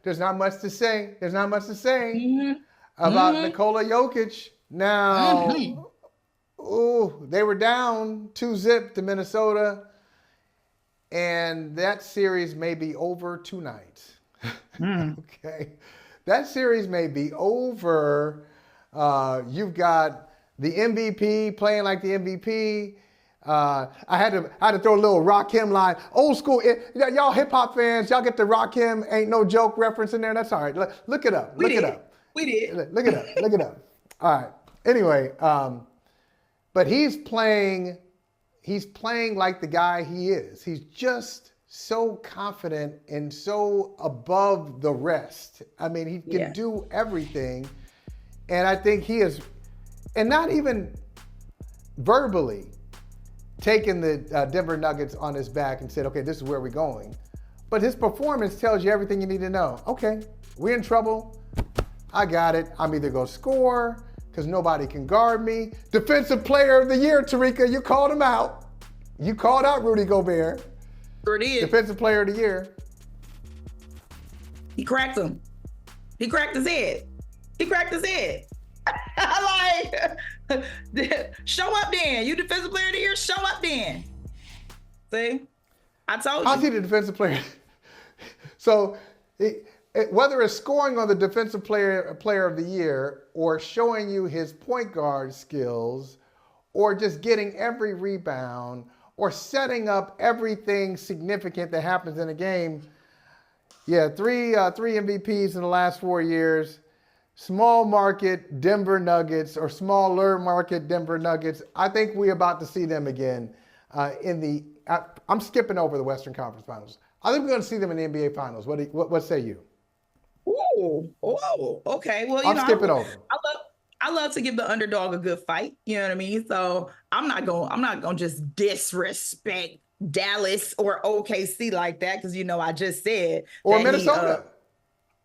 There's not much to say. There's not much to say Mm-hmm. about Mm-hmm. Nikola Jokic. Mm-hmm. Now, ooh, they were down 2-0 to Minnesota, and that series may be over tonight. Mm. Okay, that series may be over. You've got the MVP playing like the MVP. I had to throw a little Rakim line, old school. Y'all hip hop fans, y'all get the Rakim ain't no joke reference in there. That's all right. Look it up. We Look it did. up. We did. Look it up. Look it up. All right. Anyway, but he's playing. He's playing like the guy he is. He's just so confident and so above the rest. I mean, he can Yeah. do everything, and I think he is, and not even verbally taking the Denver Nuggets on his back and said, okay, this is where we're going. But his performance tells you everything you need to know. Okay, we're in trouble. I got it. I'm either going to score because nobody can guard me. Defensive player of the year, Tarika, you called him out. You called out Rudy Gobert. Sure did. Defensive player of the year. He cracked him. He cracked his head. He cracked his head. Like, show up then. You defensive player of the year, show up then. See? I told you. How's he the defensive player? So whether it's scoring on the defensive player of the year or showing you his point guard skills or just getting every rebound or setting up everything significant that happens in a game. Yeah, three MVPs in the last 4 years. Small market Denver Nuggets or smaller market Denver Nuggets. I think we're about to see them again in the. I'm skipping over the Western Conference Finals. I think we're going to see them in the NBA Finals. What say you? Ooh, oh, okay. Well, I'm skipping over. I love to give the underdog a good fight. You know what I mean? So I'm not gonna just disrespect Dallas or OKC like that because I just said Or that Minnesota.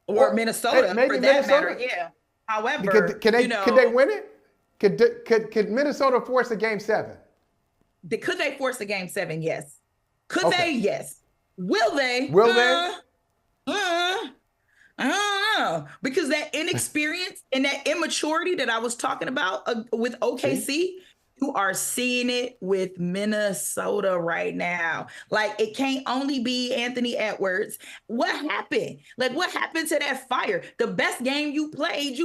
or Minnesota maybe for that Minnesota. matter. Yeah. However, could they win it? Could Minnesota force a game 7? Could they force a game 7? Yes. Could Okay. they? Yes. Will they? Will they? I don't know, because that inexperience and that immaturity that I was talking about with OKC, you are seeing it with Minnesota right now. Like, it can't only be Anthony Edwards. What happened? Like, what happened to that fire? The best game you played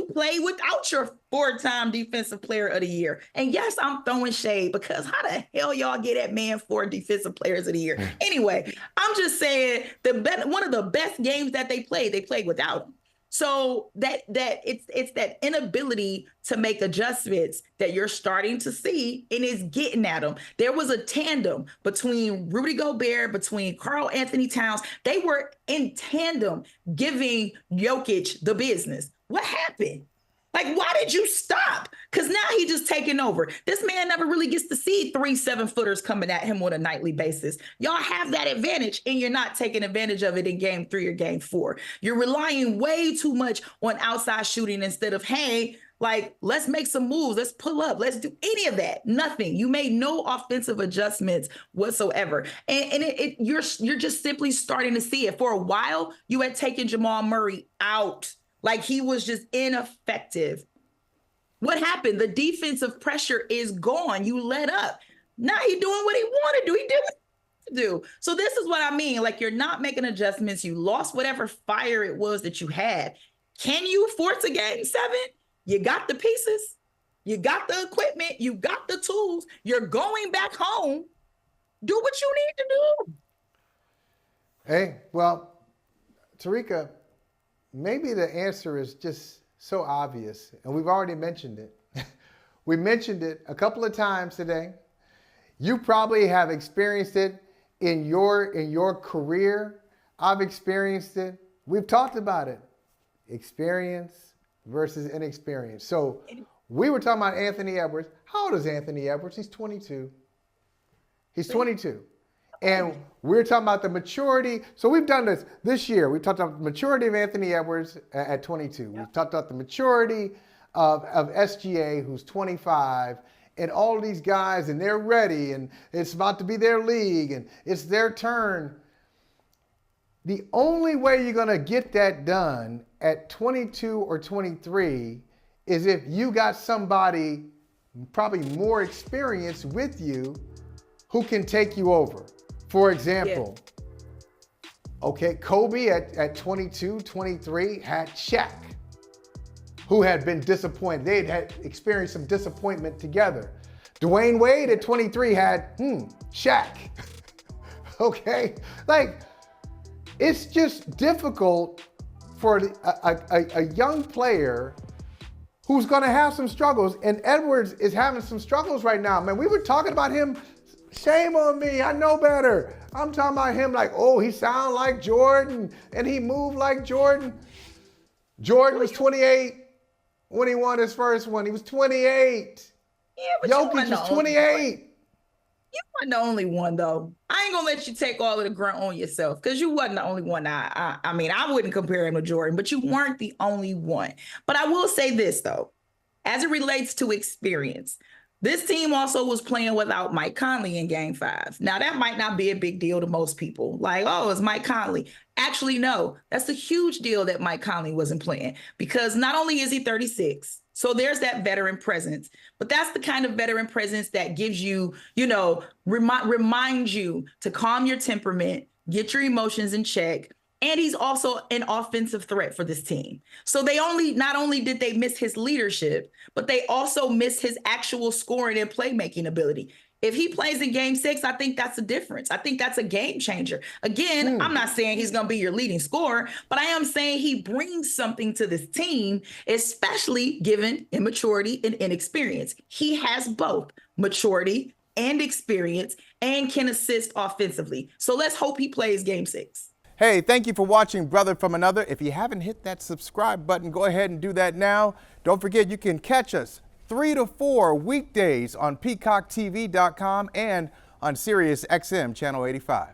without your 4-time defensive player of the year. And yes, I'm throwing shade because how the hell y'all get that man 4 defensive players of the year? Anyway, I'm just saying one of the best games that they played without him. So that it's that inability to make adjustments that you're starting to see and is getting at them. There was a tandem between Rudy Gobert, between Karl Anthony Towns. They were in tandem giving Jokic the business. What happened? Like, why did you stop? Because now he's just taking over. This man never really gets to see 3 7-footers coming at him on a nightly basis. Y'all have that advantage, and you're not taking advantage of it in game 3 or game 4. You're relying way too much on outside shooting instead of, hey, like, let's make some moves. Let's pull up. Let's do any of that. Nothing. You made no offensive adjustments whatsoever. And you're just simply starting to see it. For a while, you had taken Jamal Murray out. Like, he was just ineffective. What happened? The defensive pressure is gone. You let up. Now he's doing what he wanted to do. He did what he wanted to do. So this is what I mean. Like, you're not making adjustments. You lost whatever fire it was that you had. Can you force a game 7? You got the pieces. You got the equipment. You got the tools. You're going back home. Do what you need to do. Hey, well, Tarika, maybe the answer is just so obvious, and we've already mentioned it. We mentioned it a couple of times today. You probably have experienced it in your career. I've experienced it. We've talked about it. Experience versus inexperience. So we were talking about Anthony Edwards. How old is Anthony Edwards? He's 22. He's 22. And we're talking about the maturity. So we've done this year. We've talked about the maturity of Anthony Edwards at 22. We've talked about the maturity of SGA, who's 25, and all of these guys, and they're ready, and it's about to be their league, and it's their turn. The only way you're going to get that done at 22 or 23 is if you got somebody probably more experienced with you who can take you over. For example, okay, Kobe at 22, 23 had Shaq, who had been disappointed. They had experienced some disappointment together. Dwayne Wade at 23 had Shaq. Okay, like, it's just difficult for a young player who's going to have some struggles. And Edwards is having some struggles right now. Man, we were talking about him. Shame on me. I know better. I'm talking about him like, oh, he sound like Jordan and he moved like Jordan. Jordan was 28 when he won his first one. He was 28. Yeah, but Jokic was 28. You weren't the only one, though. I ain't gonna let you take all of the grunt on yourself, because you wasn't the only one. I mean, I wouldn't compare him to Jordan, but you weren't the only one. But I will say this, though, as it relates to experience, this team also was playing without Mike Conley in Game 5. Now, that might not be a big deal to most people. Like, oh, it's Mike Conley. Actually, no, that's a huge deal that Mike Conley wasn't playing, because not only is he 36, so there's that veteran presence, but that's the kind of veteran presence that gives you, reminds you to calm your temperament, get your emotions in check. And he's also an offensive threat for this team. So not only did they miss his leadership, but they also miss his actual scoring and playmaking ability. If he plays in Game 6, I think that's a difference. I think that's a game changer. Again, I'm not saying he's going to be your leading scorer, but I am saying he brings something to this team, especially given immaturity and inexperience. He has both maturity and experience and can assist offensively. So let's hope he plays Game 6. Hey, thank you for watching Brother from Another. If you haven't hit that subscribe button, go ahead and do that now. Don't forget, you can catch us 3 to 4 weekdays on PeacockTV.com and on Sirius XM Channel 85.